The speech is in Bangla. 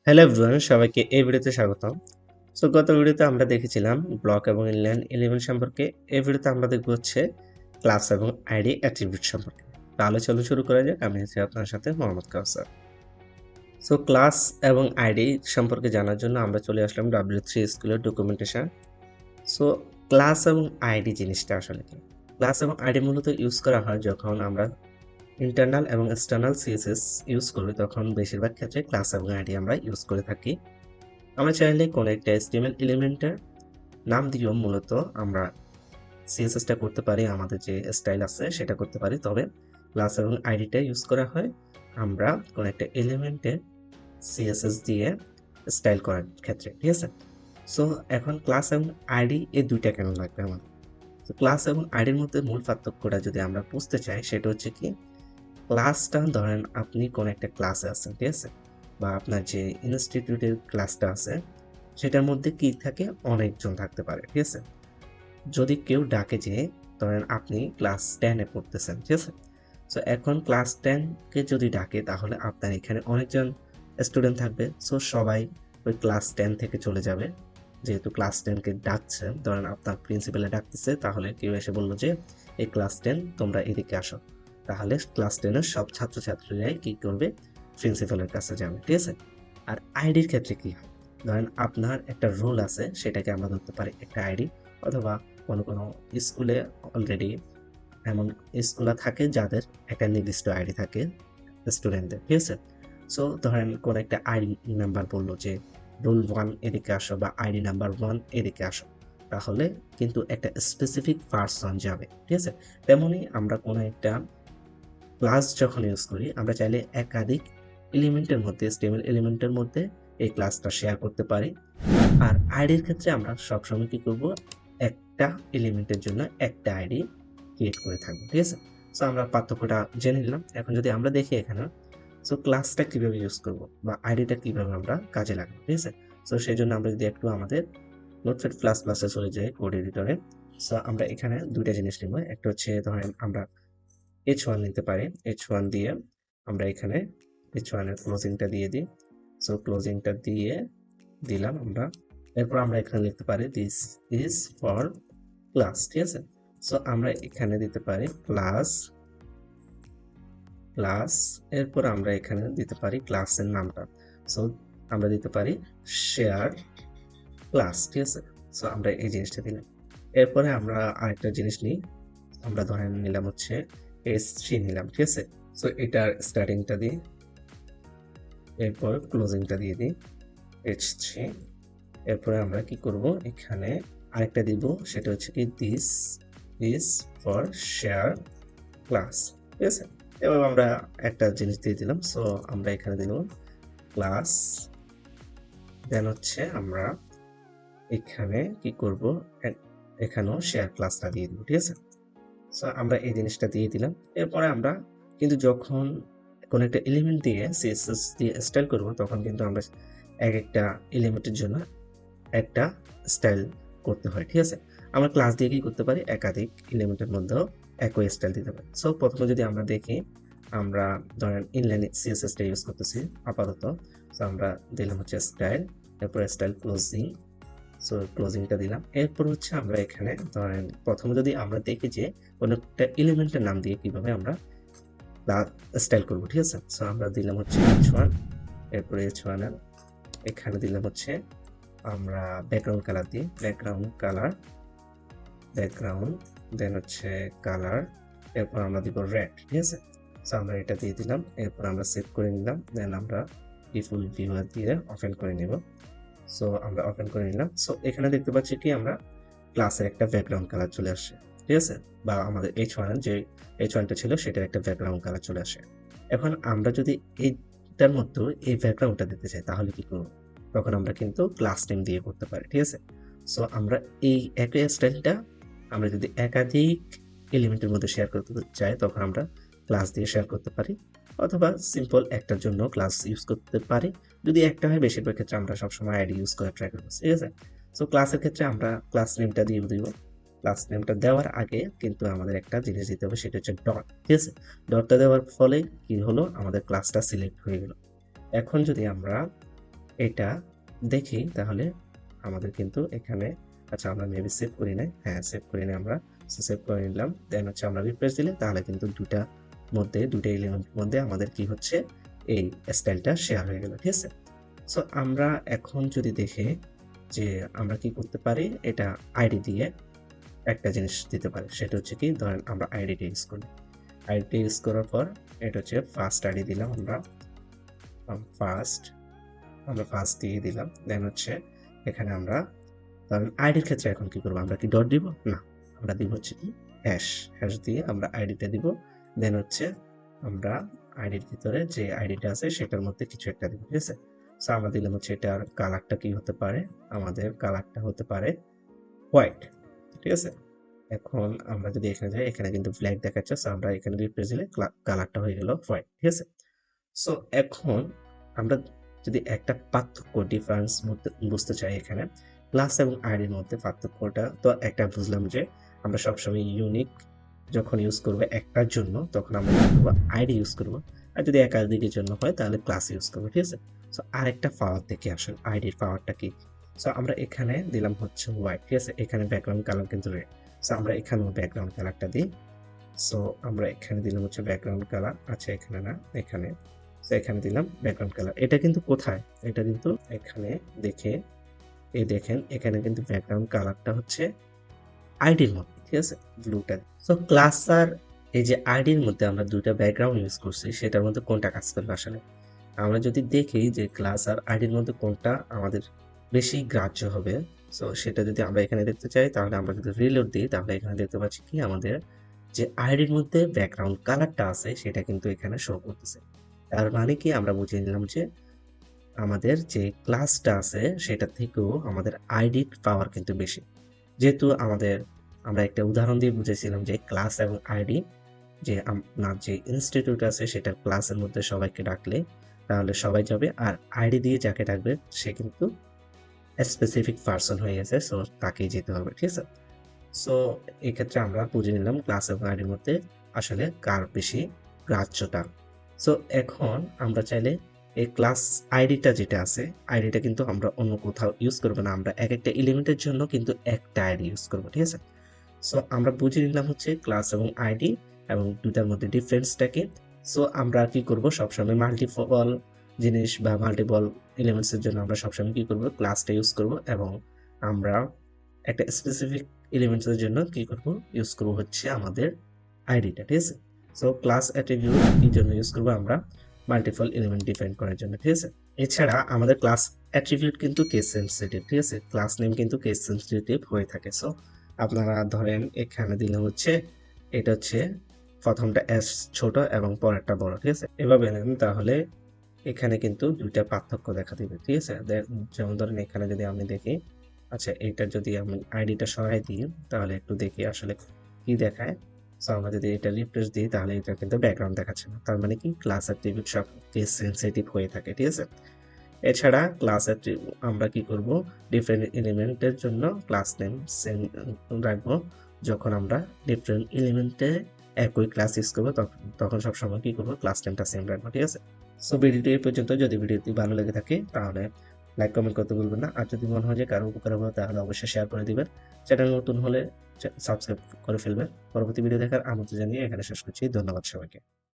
হ্যালো এভরিওয়ান, সবাইকে এই ভিডিওতে স্বাগতম। গত ভিডিওতে আমরা দেখেছিলাম ব্লক এবং ইনলাইন এলিমেন্ট সম্পর্কে। এই ভিডিওতে আমরা দেখব হচ্ছে ক্লাস এবং আইডি অ্যাট্রিবিউট সম্পর্কে। তাহলে চলুন শুরু করা যাক। আমি আছি আপনার সাথে মোহাম্মদ কাউসার। ক্লাস এবং আইডি সম্পর্কে জানার জন্য আমরা চলে আসলাম W3 স্কুলের ডকুমেন্টেশন। সো ক্লাস এবং আইডি জিনিসটা আসলে কি? ক্লাস এবং আইডি মূলত ইউজ করা হয় যখন আমরা ইন্টারনাল এবং এক্সটার্নাল সিএসএস ইউজ করি, তখন বেশিরভাগ ক্ষেত্রে ক্লাস এবং আইডি আমরা ইউজ করে থাকি। আমরা চাইলে কোনো একটা HTML এলিমেন্টের নাম দিয়েও মূলত আমরা সিএসএসটা করতে পারি, আমাদের যে স্টাইল আছে সেটা করতে পারি। তবে ক্লাস এবং আইডিটা ইউজ করা হয় আমরা কোনো একটা এলিমেন্টের সিএসএস দিয়ে স্টাইল করার ক্ষেত্রে, ঠিক আছে? সো এখন ক্লাস এবং আইডি এই দুইটা কেন লাগবে আমাদের? তো ক্লাস এবং আইডির মধ্যে মূল পার্থক্যটা যদি আমরা বুঝতে চাই, সেটা হচ্ছে কি, ক্লাসটা ধরেন আপনি কোন একটা ক্লাসে আছেন, ঠিক আছে, বা আপনার যে ইনস্টিটিউটের ক্লাসটা আছে সেটার মধ্যে কি থাকে, অনেকজন থাকতে পারে, ঠিক আছে। যদি কেউ ডাকে যে ধরেন আপনি ক্লাস 10-এ পড়তেছেন, ঠিক আছে, সো এখন ক্লাস 10-কে যদি ডাকে তাহলে আপনার এখানে অনেকজন স্টুডেন্ট থাকবে। সো সবাই ওই ক্লাস 10 থেকে চলে যাবে। যেহেতু ক্লাস 10-কে ডাকছে, ধরেন আপনার প্রিন্সিপালে ডাকতেছে, তাহলে কেউ এসে বললো যে এই ক্লাস 10 তোমরা এদিকে আসো, তাহলে ক্লাস 10-এর সব ছাত্রছাত্রীরাই কি করবে, প্রিন্সিপালের কাছে যাবে, ঠিক আছে। আর আইডির ক্ষেত্রে কি হয়, ধরেন আপনার একটা রোল আছে, সেটাকে আমরা ধরতে পারি একটা আইডি, অথবা কোনো কোনো স্কুলে অলরেডি এমন স্কুল থাকে যাদের একটা নির্দিষ্ট আইডি থাকে স্টুডেন্টদের, ঠিক আছে। সো ধরেন কোন একটা আইডি নাম্বার বললো যে রোল 1 এদিকে আসো, বা আইডি নাম্বার 1 এদিকে আসো, তাহলে কিন্তু একটা স্পেসিফিক পার্সন যাবে, ঠিক আছে। তেমনই আমরা কোনো একটা ক্লাস যখন ইউজ করি, আমরা চাইলে একাধিক এলিমেন্টের মধ্যে, HTML এলিমেন্টের মধ্যে এই ক্লাসটা শেয়ার করতে পারি। আর আইডির ক্ষেত্রে আমরা সবসময় কি করব, একটা এলিমেন্টের জন্য একটা আইডি ক্রিয়েট করে থাকবো, ঠিক আছে। সো আমরা পার্থক্যটা জেনে নিলাম। এখন যদি আমরা দেখি এখানে, সো ক্লাসটা কিভাবে ইউজ করব বা আইডিটা কিভাবে আমরা কাজে লাগাবো, ঠিক আছে। সো সেই জন্য আমরা যদি একটু আমাদের নোটপ্যাড প্লাস প্লাসে চলে যাই, কোড এডিটরে। সো আমরা এখানে দুইটা জিনিস নিব। একটা হচ্ছে ধরেন আমরা H1 নিতে পারি। H1 দিয়ে আমরা এখানে H1 এর ক্লোজিংটা দিয়ে দিই। সো ক্লোজিংটা দিয়ে দিলাম আমরা। এরপর আমরা এখানে লিখতে পারি দিস ইজ ফর ক্লাস, ঠিক আছে। সো আমরা এখানে দিতে পারি ক্লাস ক্লাস এরপর আমরা এখানে দিতে পারি ক্লাসের নামটা। সো আমরা দিতে পারি শেয়ার ক্লাস, ঠিক আছে। সো আমরা এই জিনিসটা দিলাম। এরপরে আমরা আরেকটা জিনিস নিই। আমরা ধরেন নিলাম হচ্ছে S3 নিলাম, ঠিক আছে। সো এটার স্টার্টিংটা দিই, এরপর ক্লোজিংটা দিয়ে দিই H3। এরপরে আমরা কি করব, এখানে আরেকটা দিব, সেটা হচ্ছে কি this is for share class, ঠিক আছে। এবার আমরা একটা জিনিস দিয়ে দিলাম। সো আমরা এখানে দিলাম ক্লাস, দেন হচ্ছে আমরা এখানে কি করব, এখানেও শেয়ার ক্লাসটা দিয়ে দিব, ঠিক আছে। সো আমরা এই জিনিসটা দিয়ে দিলাম। এরপরে আমরা কিন্তু যখন কোনো একটা এলিমেন্ট দিয়ে সিএসএস দিয়ে স্টাইল করব, তখন কিন্তু আমরা এক একটা এলিমেন্টের জন্য একটা স্টাইল করতে হয়, ঠিক আছে। আমরা ক্লাস দিয়ে কি করতে পারি, একাধিক এলিমেন্টের মধ্যেও একই স্টাইল দিতে পারি। সো প্রথমে যদি আমরা দেখি, আমরা ধরেন ইনলাইন সিএসএসটা ইউজ করতেছি আপাতত। সো আমরা দিলাম হচ্ছে স্টাইল, এরপর স্টাইল ক্লোজিং। সো ক্লোজিংটা দিলাম। এরপর হচ্ছে আমরা এখানে ধরেন প্রথমে যদি আমরা দেখি যে কোনো একটা এলিমেন্টের নাম দিয়ে কিভাবে আমরা স্টাইল করবো, ঠিক আছে। সো আমরা দিলাম হচ্ছে H1, এরপরে H1 এর এখানে দিলাম হচ্ছে আমরা ব্যাকগ্রাউন্ড কালার দিই, ব্যাকগ্রাউন্ড দেন হচ্ছে কালার, এরপর আমরা দিব রেড, ঠিক আছে। সো আমরা এটা দিয়ে দিলাম। এরপর আমরা সেভ করে নিলাম, দেন আমরা ডিফল্ট ভিউয়ার দিয়ে ওপেন করে নিব। সো আমরা ওপেন করে নিলাম। সো এখানে দেখতে পাচ্ছি কি, আমরা ক্লাসের একটা ব্যাকগ্রাউন্ড কালার চলে আসে, ঠিক আছে, বা আমাদের H1 যে H1টা ছিল সেটার একটা ব্যাকগ্রাউন্ড কালার চলে আসে। এখন আমরা যদি এইটার মধ্যে এই ব্যাকগ্রাউন্ডটা দিতে চাই, তাহলে কি করব, তখন আমরা কিন্তু ক্লাস নেম দিয়ে করতে পারি, ঠিক আছে। সো আমরা এই একই স্টাইলটা আমরা যদি একাধিক এলিমেন্টের মধ্যে শেয়ার করতে চাই, তখন আমরা ক্লাস দিয়ে শেয়ার করতে পারি, অথবা সিম্পল একটার জন্য ক্লাস ইউজ করতে পারি। যদি একটা হয়, বেশিরভাগ ক্ষেত্রে আমরা সবসময় আইডি ইউজ করে ট্রাই করবো, ঠিক আছে। সো ক্লাসের ক্ষেত্রে আমরা ক্লাস নেমটা দিয়ে দিব। ক্লাস নেমটা দেওয়ার আগে কিন্তু আমাদের একটা জিনিস দিতে হবে, সেটা হচ্ছে ডট, ঠিক আছে। ডটটা দেওয়ার ফলে কি হলো, আমাদের ক্লাসটা সিলেক্ট হয়ে গেল। এখন যদি আমরা এটা দেখি তাহলে আমাদের কিন্তু এখানে আচ্ছা আমরা মেবি সেভ করি নাই, হ্যাঁ সেভ করি নাই আমরা, সেভ করে নিলাম। দেন হচ্ছে আমরা রিফ্রেশ দিলে তাহলে কিন্তু দুটা এলিমেন্টের মধ্যে আমাদের কি হচ্ছে এই স্টাইলটা শেয়ার হয়ে গেল, ঠিক আছে। সো আমরা এখন যদি দেখে যে আমরা কি করতে পারি, এটা আইডি দিয়ে একটা জিনিস দিতে পারি, সেটা হচ্ছে কি ধরেন আমরা আইডিটা ইউজ করি, আইডিটা ইউজ করার পর এটা হচ্ছে ফার্স্ট আইডি দিলাম আমরা ফার্স্ট দিয়ে দিলাম। দেন হচ্ছে এখানে আমরা ধরেন আইডির ক্ষেত্রে এখন কি করবো, আমরা কি ডট দিব না, আমরা দিব হচ্ছে কি হ্যাশ দিয়ে আমরা আইডিটা দিব। দেন হচ্ছে আমরা আইডির ভিতরে যে আইডিটা আছে সেটার মধ্যে কিছু একটা দিব, ঠিক আছে। সো আমরা দিলাম হচ্ছে এটার কালারটা কি হতে পারে, আমাদের কালারটা হতে পারে হোয়াইট, ঠিক আছে। এখন আমরা যদি এখানে যাই, এখানে কিন্তু ব্ল্যাক দেখাচ্ছে, সো আমরা এখানে রিপ্লেস দিলে কালারটা হয়ে গেল হোয়াইট, ঠিক আছে। সো এখন আমরা যদি একটা পার্থক্য ডিফারেন্স বুঝতে চাই, এখানে ক্লাস এবং আইডির মধ্যে পার্থক্যটা তো একটা বুঝলাম যে আমরা সবসময় ইউনিক যখন ইউজ করবো একটার জন্য তখন আমরা কি করবো, আইডি ইউজ করবো, আর যদি একাধিকের জন্য হয় তাহলে ক্লাস ইউজ করবো, ঠিক আছে। সো আরেকটা পাওয়ার দেখে আসলে আইডির পাওয়ারটা কি। সো আমরা এখানে দিলাম হচ্ছে হোয়াইট, ঠিক আছে, এখানে ব্যাকগ্রাউন্ড কালার কিন্তু রেড। সো আমরা এখানেও ব্যাকগ্রাউন্ড কালারটা দিই। সো আমরা এখানে দিলাম হচ্ছে ব্যাকগ্রাউন্ড কালার, আচ্ছা এখানে না এখানে, সো এখানে দিলাম ব্যাকগ্রাউন্ড কালার। এটা কিন্তু কোথায়, এটা কিন্তু এখানে দেখে এই দেখেন এখানে কিন্তু ব্যাকগ্রাউন্ড কালারটা হচ্ছে আইডির মধ্যে, ঠিক আছে, ব্লুটা। সো ক্লাস আর এই যে আইডির মধ্যে আমরা দুইটা ব্যাকগ্রাউন্ড ইউজ করছি, সেটার মধ্যে কোনটা কাজ করবে আসলে আমরা যদি দেখি যে ক্লাস আর আইডির মধ্যে কোনটা আমাদের বেশি গ্রাহ্য হবে। সো সেটা যদি আমরা এখানে দেখতে চাই তাহলে আমরা যদি রিলোড দিই তাহলে এখানে দেখতে পাচ্ছি কি আমাদের যে আইডির মধ্যে ব্যাকগ্রাউন্ড কালারটা আছে সেটা কিন্তু এখানে শো করতেছে। তার মানে কি আমরা বুঝিয়ে নিলাম যে আমাদের যে ক্লাসটা আছে সেটা থেকেও আমাদের আইডির পাওয়ার কিন্তু বেশি। যেহেতু আমরা একটা উদাহরণ দিয়ে বুঝেছিলাম যে ক্লাস এবং আইডি, যে আপনার যে ইনস্টিটিউট আছে সেটা ক্লাসের মধ্যে সবাইকে ডাকলে তাহলে সবাই যাবে, আর আইডি দিয়ে যাকে ডাকবে সে কিন্তু স্পেসিফিক পার্সন হয়ে গেছে, সো তাকেই যেতে হবে, ঠিক আছে। সো এই ক্ষেত্রে আমরা বুঝে নিলাম ক্লাস এবং আইডির মধ্যে আসলে কার বেশি গ্রাহ্যতা। সো এখন আমরা চাইলে এই ক্লাস আইডিটা যেটা আছে, আইডিটা কিন্তু আমরা অন্য কোথাও ইউজ করবো না, আমরা এক একটা এলিমেন্টের জন্য কিন্তু একটা আইডি ইউজ করবো, ঠিক আছে। সো আমরা বুঝে নিলাম হচ্ছে ক্লাস এবং আইডি এবং দুটার মধ্যে ডিফারেন্সটা কি। সো আমরা কি করব, সবসময় মাল্টিপল জিনিস বা মাল্টিপল এলিমেন্টসের জন্য আমরা সবসময় কি করব, ক্লাসটা ইউজ করব, এবং আমরা একটা স্পেসিফিক এলিমেন্টসের জন্য কি করব, ইউজ করব হচ্ছে আমাদের আইডিটা, ঠিক আছে। সো ক্লাস অ্যাট্রিবিউট কি জন্য ইউজ করব, আমরা মাল্টিপল এলিমেন্ট ডিফাইন করার জন্য, ঠিক আছে। এছাড়া আমাদের ক্লাস অ্যাট্রিবিউট কিন্তু কেস সেনসিটিভ, ঠিক আছে, ক্লাস নেম কিন্তু কেস সেনসিটিভ হয়ে থাকে। সো আপনারা ধরেন এখানে দিলে হচ্ছে এটা হচ্ছে প্রথমটা এস ছোট এবং পরেরটা বড়, ঠিক আছে, এভাবে নেন তাহলে এখানে কিন্তু দুইটা পার্থক্য দেখা দিবে, ঠিক আছে। যেমন ধরেন এখানে যদি আমি দেখি, আচ্ছা এটা যদি আমি আইডিটা সরাই দিই তাহলে একটু দেখি আসলে কি দেখায়। সো আমরা যদি এটা রিফ্রেশ দিই তাহলে এটা কিন্তু ব্যাকগ্রাউন্ড দেখাচ্ছে না, তার মানে কি ক্লাস অ্যাট্রিবিউট সব কেস সেনসিটিভ হয়ে থাকে, ঠিক আছে। এছাড়া ক্লাস আমরা কি করব, ডিফারেন্ট এলিমেন্টের জন্য ক্লাস নেম সেম রাখবো। যখন আমরা ডিফারেন্ট এলিমেন্টে একই ক্লাস ইউজ করবো তখন সবসময় কি করবো, ক্লাস নেমটা সেম রাখবো, ঠিক আছে। সো ভিডিওটি এই পর্যন্ত। যদি ভিডিওটি ভালো লেগে থাকে তাহলে লাইক কমেন্ট করতে ভুলবেন না, আর যদি মনে হয় যে কারো উপকার হবে তাহলে অবশ্যই শেয়ার করে দিবেন। চ্যানেল নতুন হলে সাবস্ক্রাইব করে ফেলবেন। পরবর্তী ভিডিও দেখার আমন্ত্রণ জানিয়ে এখানে শেষ করছি। ধন্যবাদ সবাইকে।